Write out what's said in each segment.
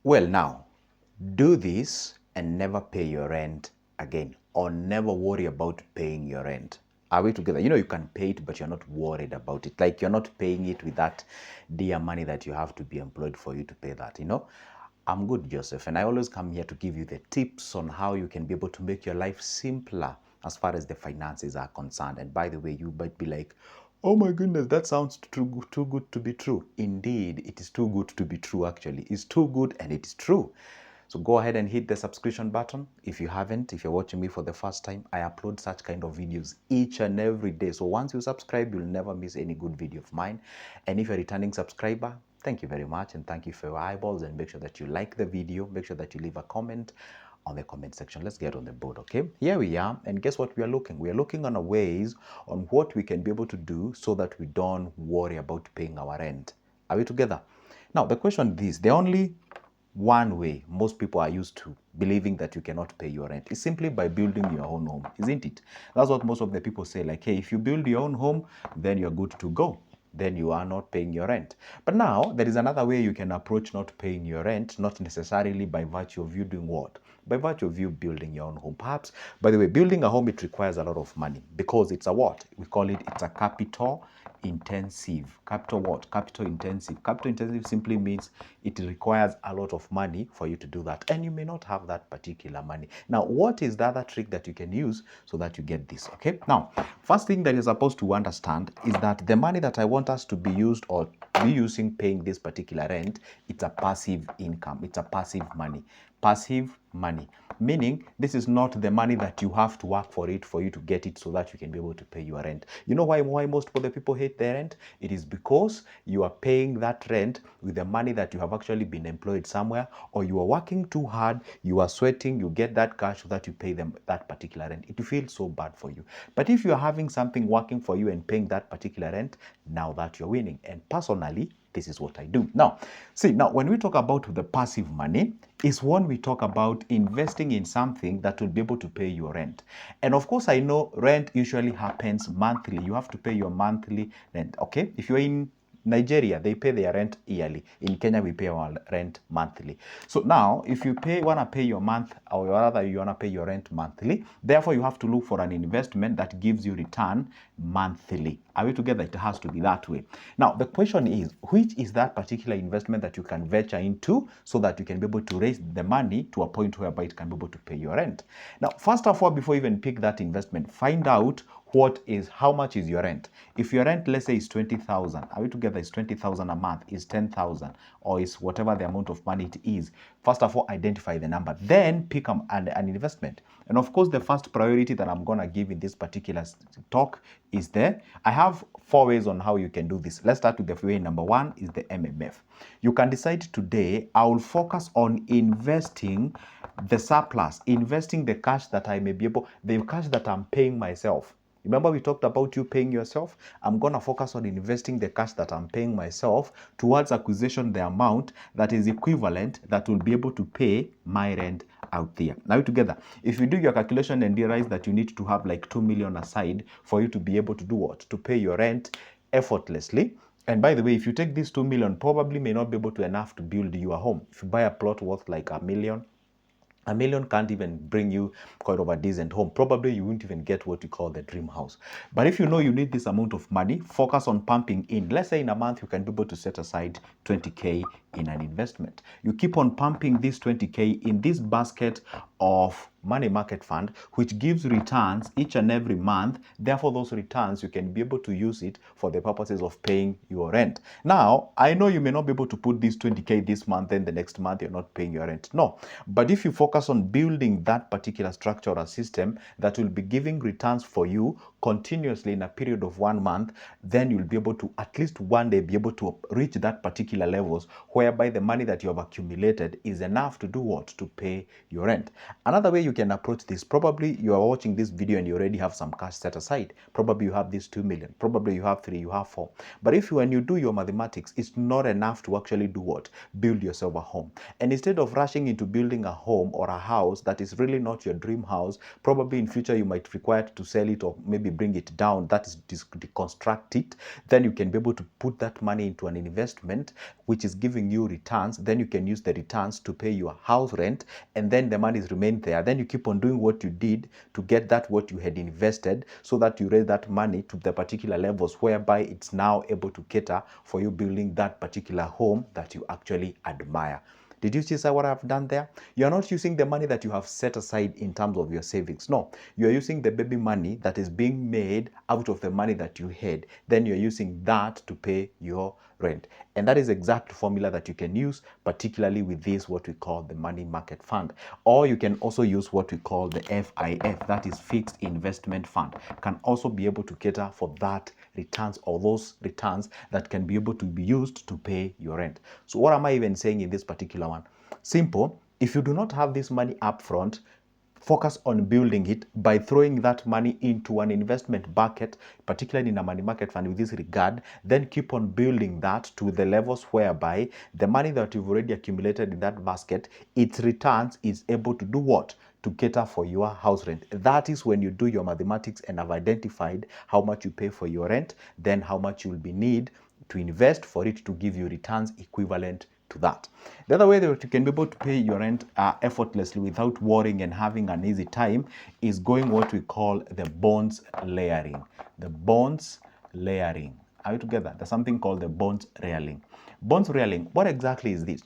Well, now, do this and never pay your rent again, or never worry about paying your rent. Are we together? You can pay it, but you're not worried about it. Like you're not paying it with that dear money that you have to be employed for you to pay that. I'm good, Joseph, and I always come here to give you the tips on how you can be able to make your life simpler as far as the finances are concerned. And by the way, you might be like, oh my goodness, that sounds too good to be true. Indeed, it is too good to be true, actually. It's too good and it is true. So go ahead and hit the subscription button. If you haven't, if you're watching me for the first time, I upload such kind of videos each and every day. So once you subscribe, you'll never miss any good video of mine. And if you're a returning subscriber, thank you very much. And thank you for your eyeballs. And make sure that you like the video. Make sure that you leave a comment on the comment section. Let's get on the board, okay? Here we are, and guess what we are looking? We are looking on ways on what we can be able to do so that we don't worry about paying our rent. Are we together? Now, the question is, the only one way most people are used to believing that you cannot pay your rent is simply by building your own home, isn't it? That's what most of the people say, like, hey, if you build your own home, then you're good to go. Then you are not paying your rent. But now there is another way you can approach not paying your rent, not necessarily by virtue of you doing what? By virtue of you building your own home. Perhaps, by the way, building a home, it requires a lot of money because it's a what? We call it, it's a capital intensive. Capital what? Capital intensive. Capital intensive simply means it requires a lot of money for you to do that. And you may not have that particular money. Now, what is the other trick that you can use so that you get this? Okay. Now, first thing that you're supposed to understand is that the money that I want us to be used or be using paying this particular rent, it's a passive income. It's a passive money. Passive money, meaning this is not the money that you have to work for it for you to get it so that you can be able to pay your rent. You know why most of the people hate their rent? It is because you are paying that rent with the money that you have actually been employed somewhere, or you are working too hard, you are sweating, you get that cash so that you pay them that particular rent. It feels so bad for you. But if you are having something working for you and paying that particular rent, now that you're winning. And personally, this is what I do. Now, see, now when we talk about the passive money, is when we talk about investing in something that will be able to pay your rent. And of course, I know rent usually happens monthly. You have to pay your monthly rent, okay? If you're in Nigeria, they pay their rent yearly. In Kenya, we pay our rent monthly. So now, if you want to pay your month, or rather you want to pay your rent monthly, therefore you have to look for an investment that gives you return monthly. Are we together? It has to be that way. Now, the question is, which is that particular investment that you can venture into so that you can be able to raise the money to a point whereby it can be able to pay your rent? Now, first of all, before you even pick that investment, find out how much is your rent. If your rent, let's say, is 20,000, are we together? Is 20,000 a month, is 10,000, or is whatever the amount of money it is. First of all, identify the number, then pick an investment. And of course, the first priority that I'm gonna give in this particular talk is there. I have 4 ways on how you can do this. Let's start with the way number 1 is the MMF. You can decide today, I will focus on investing the surplus, investing the cash that I may be able, the cash that I'm paying myself. Remember we talked about you paying yourself? I'm going to focus on investing the cash that I'm paying myself towards acquisition, the amount that is equivalent that will be able to pay my rent out there. Now together, if you do your calculation and realize that you need to have like 2 million aside for you to be able to do what? To pay your rent effortlessly. And by the way, if you take this 2 million, probably may not be able to enough to build you a home. If you buy a plot worth like a million can't even bring you quite of a decent home. Probably you won't even get what you call the dream house. But if you know you need this amount of money, focus on pumping in. Let's say in a month, you can be able to set aside 20K in an investment. You keep on pumping this 20K in this basket of money market fund, which gives returns each and every month. Therefore, those returns, you can be able to use it for the purposes of paying your rent. Now, I know you may not be able to put this 20K this month, then the next month you're not paying your rent. No, but if you focus on building that particular structure or system that will be giving returns for you continuously in a period of 1 month, then you'll be able to at least one day be able to reach that particular levels whereby the money that you have accumulated is enough to do what? To pay your rent. Another way you can approach this, probably you are watching this video and you already have some cash set aside. Probably you have this 2 million, probably you have 3, you have 4. But if when you do your mathematics, it's not enough to actually do what? Build yourself a home. And instead of rushing into building a home or a house that is really not your dream house, probably in future you might require to sell it or maybe maybe bring it down, that is deconstruct it, then you can be able to put that money into an investment which is giving you returns. Then you can use the returns to pay your house rent, and then the money is remained there. Then you keep on doing what you did to get that what you had invested, so that you raise that money to the particular levels whereby it's now able to cater for you building that particular home that you actually admire. Did you see what I've done there? You are not using the money that you have set aside in terms of your savings. No, you are using the baby money that is being made out of the money that you had. Then you're using that to pay your rent. And that is exact formula that you can use, particularly with this, what we call the money market fund. Or you can also use what we call the FIF, that is fixed investment fund. Can also be able to cater for that returns, or those returns that can be able to be used to pay your rent. So what am I even saying in this particular one? Simple. If you do not have this money up front, focus on building it by throwing that money into an investment bucket, particularly in a money market fund with this regard. Then keep on building that to the levels whereby the money that you've already accumulated in that basket, its returns is able to do what? To cater for your house rent. That is when you do your mathematics and have identified how much you pay for your rent, then how much you will be need to invest for it to give you returns equivalent to that. The other way that you can be able to pay your rent effortlessly without worrying and having an easy time is going what we call the bonds layering. The bonds layering. Are you together? There's something called the bonds layering. Bonds layering, what exactly is this?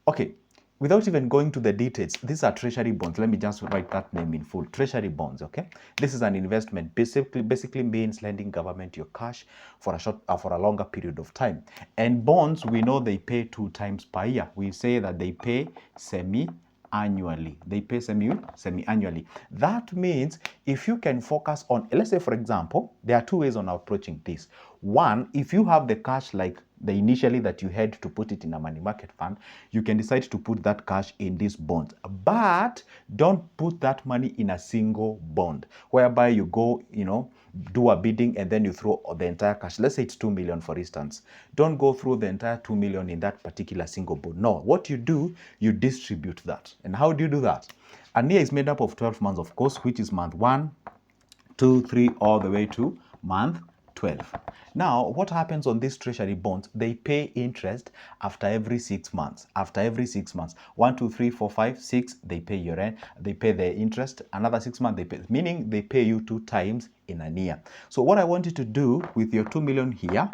Okay, without even going to the details, these are treasury bonds. Let me just write that name in full. Treasury bonds, okay? This is an investment. Basically means lending government your cash for a longer period of time. And bonds, we know they pay 2 times per year. We say that they pay semi-annually. They pay semi-annually. That means if you can focus on, let's say for example, there are 2 ways on approaching this. One, if you have the cash like the initially that you had to put it in a money market fund, you can decide to put that cash in this bond. But don't put that money in a single bond, whereby you go, do a bidding and then you throw the entire cash. Let's say it's 2 million, for instance. Don't go through the entire 2 million in that particular single bond. No, what you do, you distribute that. And how do you do that? A year is made up of 12 months, of course, which is month 1, 2, 3, all the way to month 12. Now, what happens on these treasury bonds? They pay interest after every 6 months. After every 6 months. 1, 2, 3, 4, 5, 6, they pay your rent. They pay the interest. Another 6 months, they pay, meaning they pay you 2 times in a year. So what I want you to do with your 2 million here,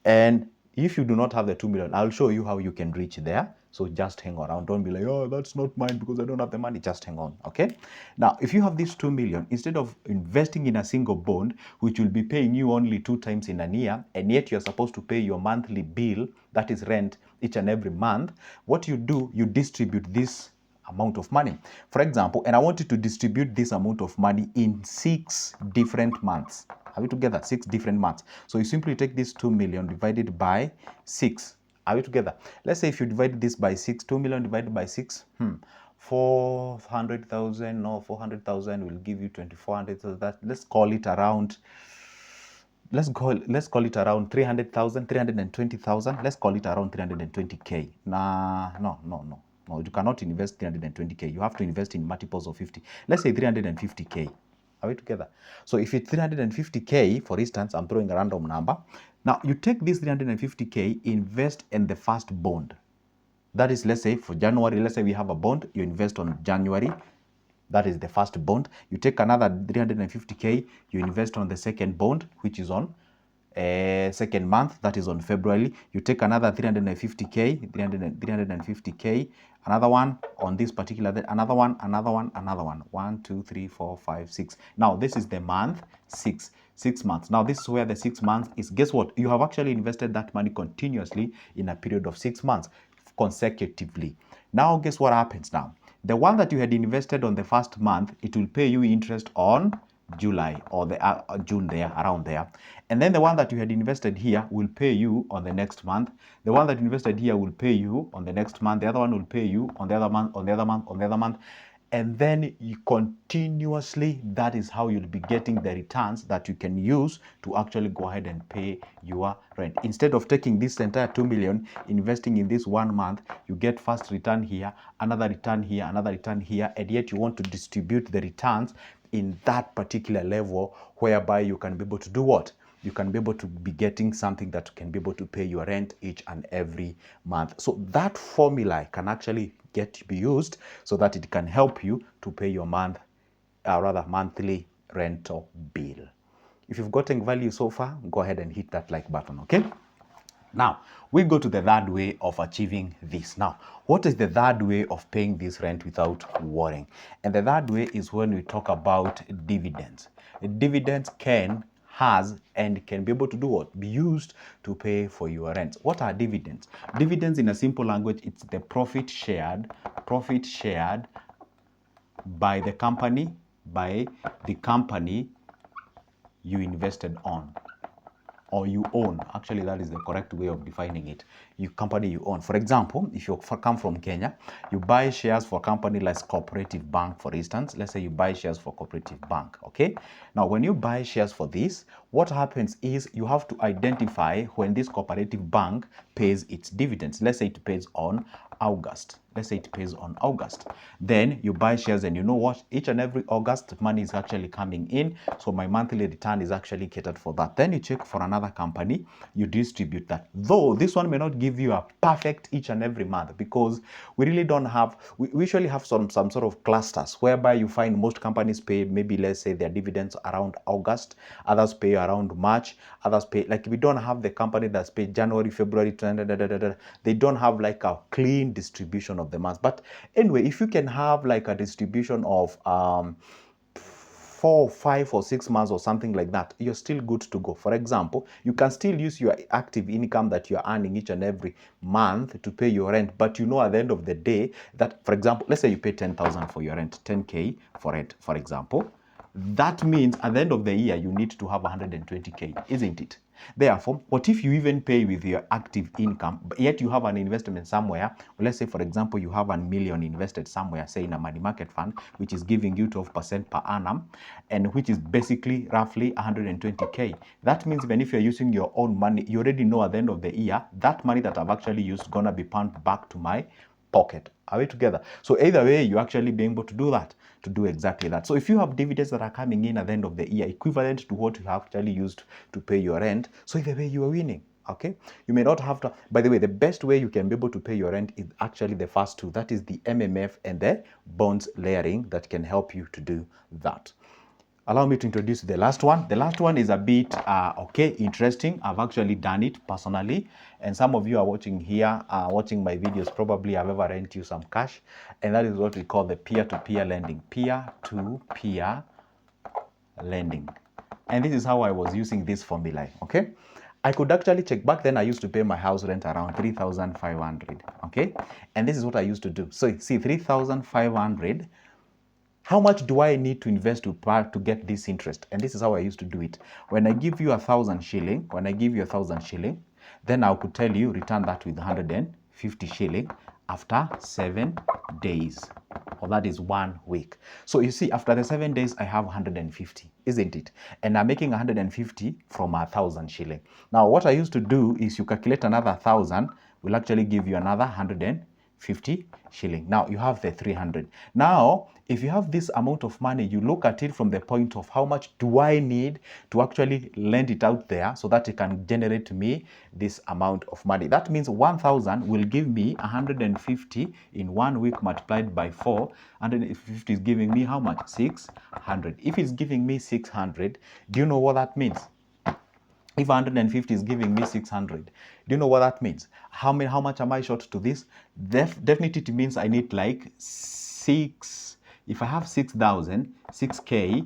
and if you do not have the 2 million, I'll show you how you can reach there. So just hang around. Don't be like, oh, that's not mine because I don't have the money. Just hang on, okay? Now, if you have this 2 million, instead of investing in a single bond, which will be paying you only 2 times in a year, and yet you're supposed to pay your monthly bill, that is rent, each and every month, what you do, you distribute this amount of money. For example, and I want you to distribute this amount of money in 6 different months. Are we together? 6 different months. So you simply take this 2 million divided by 6. Are we together? Let's say if you divide this by 6, 2 million divided by 6, 400,000, no, 400,000 will give you 2,400. So that, let's call it around, let's call it around 300,000, 320,000. Let's call it around 320K. No, you cannot invest 320K. You have to invest in multiples of 50. Let's say 350K. Are we together? So if it's 350K, for instance, I'm throwing a random number. Now you take this 350K, invest in the first bond. That is, let's say for January, let's say we have a bond, you invest on January. That is the first bond. You take another 350K, you invest on the second bond, which is on second month, that is on February. You take another 350K, 350K, another one on this particular, another one. 1, 2, 3, 4, 5, 6. Now this is the month 6. 6 months. Now this is where the 6 months is. Guess what? You have actually invested that money continuously in a period of 6 months consecutively. Now guess what happens now? The one that you had invested on the first month, it will pay you interest on July or the June there, around there. And then the one that you had invested here will pay you on the next month. The one that you invested here will pay you on the next month. The other one will pay you on the other month, on the other month, on the other month. And then you continuously, that is how you'll be getting the returns that you can use to actually go ahead and pay your rent. Instead of taking this entire 2 million, investing in this 1 month, you get first return here, another return here, another return here, and yet you want to distribute the returns in that particular level whereby you can be able to do what? You can be able to be getting something that can be able to pay your rent each and every month. So that formula can actually be used so that it can help you to pay your monthly rental bill. If you've gotten value so far, go ahead and hit that like button, okay? Now, we go to the third way of achieving this. Now, what is the third way of paying this rent without worrying? And the third way is when we talk about dividends. Dividends has and can be able to do what? Be used to pay for your rent. What are dividends? Dividends, in a simple language, it's the profit shared by the company you invested on, or you own. Actually, that is the correct way of defining it. Company you own. For example, if you come from Kenya, you buy shares for a company like Cooperative Bank, for instance. Let's say you buy shares for Cooperative Bank, okay? Now, when you buy shares for this, what happens is you have to identify when this Cooperative Bank pays its dividends. Let's say it pays on August. Then you buy shares and you know what? Each and every August, money is actually coming in. So my monthly return is actually catered for that. Then you check for another company, you distribute that. Though this one may not give you a perfect each and every month, because we really don't have, we usually have some sort of clusters whereby you find most companies pay maybe, let's say, their dividends around August, others pay around March, others pay, like we don't have the company that's paid January, February, they don't have like a clean distribution of the months. But anyway, if you can have like a distribution of 4, 5 or 6 months or something like that, you're still good to go. For example, you can still use your active income that you're earning each and every month to pay your rent, but you know at the end of the day that, for example, let's say you pay 10,000 for your rent, 10K for rent, for example. That means at the end of the year, you need to have 120K, isn't it? Therefore, what if you even pay with your active income, but yet you have an investment somewhere? Well, let's say, for example, you have $1 million invested somewhere, say in a money market fund, which is giving you 12% per annum, and which is basically roughly 120K. That means even if you're using your own money, you already know at the end of the year, that money that I've actually used is going to be pumped back to my pocket. Are we together? So either way, you actually be able to do that, to do exactly that. So if you have dividends that are coming in at the end of the year, equivalent to what you have actually used to pay your rent, so either way you are winning. Okay, you may not have to. By the way, the best way you can be able to pay your rent is actually the first two. That is the MMF and the bonds layering that can help you to do that. Allow me to introduce the last one. The last one is a bit, interesting. I've actually done it personally. And some of you are watching here, watching my videos, probably have ever lent you some cash. And that is what we call the peer-to-peer lending. Peer-to-peer lending. And this is how I was using this formula, okay? I could actually check. Back then I used to pay my house rent around 3,500, okay? And this is what I used to do. So see, 3,500, how much do I need to invest to get this interest? And this is how I used to do it. When I give you 1,000 shilling, then I could tell you return that with 150 shilling after 7 days. Or that is 1 week. So you see, after the 7 days, I have 150, isn't it? And I'm making 150 from 1,000 shilling. Now, what I used to do is you calculate another 1,000, will actually give you another 150 shilling. Now you have the 300. Now, if you have this amount of money, you look at it from the point of how much do I need to actually lend it out there so that it can generate me this amount of money. That means 1,000 will give me 150 in 1 week multiplied by 4. 150 is giving me how much? 600. If it's giving me 600, do you know what that means? If 150 is giving me 600, do you know what that means? How much am I short to this? Definitely it means I need like 6. If I have 6,000, 6K,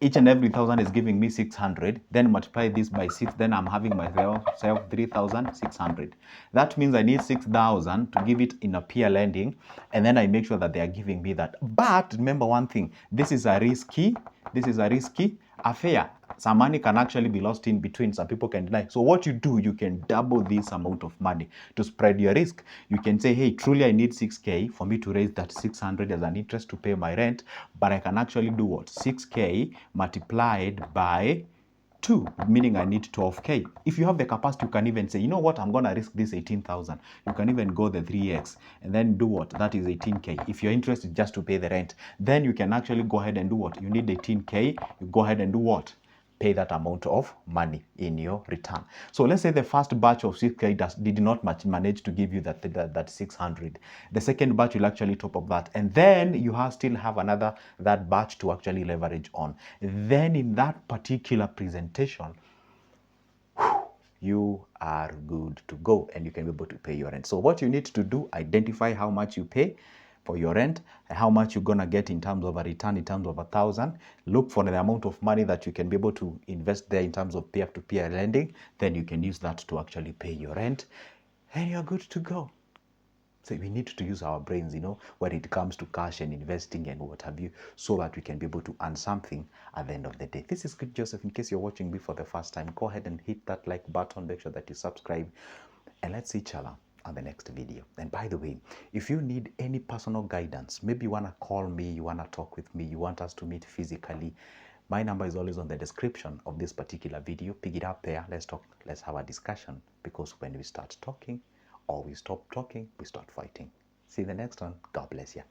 each and every 1,000 is giving me 600. Then multiply this by 6. Then I'm having myself 3,600. That means I need 6,000 to give it in a peer lending, and then I make sure that they are giving me that. But remember one thing: this is a risky affair. Some money can actually be lost in between. Some people can deny. So what you do, you can double this amount of money to spread your risk. You can say, hey, truly I need 6K for me to raise that 600 as an interest to pay my rent. But I can actually do what? 6K multiplied by 2, meaning I need 12K. If you have the capacity, you can even say, you know what, I'm going to risk this 18,000. You can even go the 3x and then do what? That is 18K. If you're interested just to pay the rent, then you can actually go ahead and do what? You need 18K. You go ahead and do what? Pay that amount of money in your return. So let's say the first batch of 6K did not manage to give you that 600. The second batch will actually top up that. And then you still have that batch to actually leverage on. Then in that particular presentation, you are good to go and you can be able to pay your rent. So what you need to do, identify how much you pay for your rent, how much you're going to get in terms of a return, in terms of 1,000. Look for the amount of money that you can be able to invest there in terms of peer-to-peer lending. Then you can use that to actually pay your rent and you're good to go. So we need to use our brains, when it comes to cash and investing and what have you, so that we can be able to earn something at the end of the day. This is Good Joseph. In case you're watching me for the first time, go ahead and hit that like button. Make sure that you subscribe, and let's see each other on the next video. And by the way, if you need any personal guidance, maybe you want to call me, you want to talk with me, you want us to meet physically, my number is always on the description of this particular video. Pick it up there. Let's talk. Let's have a discussion, because when we start talking, or we stop talking, we start fighting. See you in the next one. God bless you.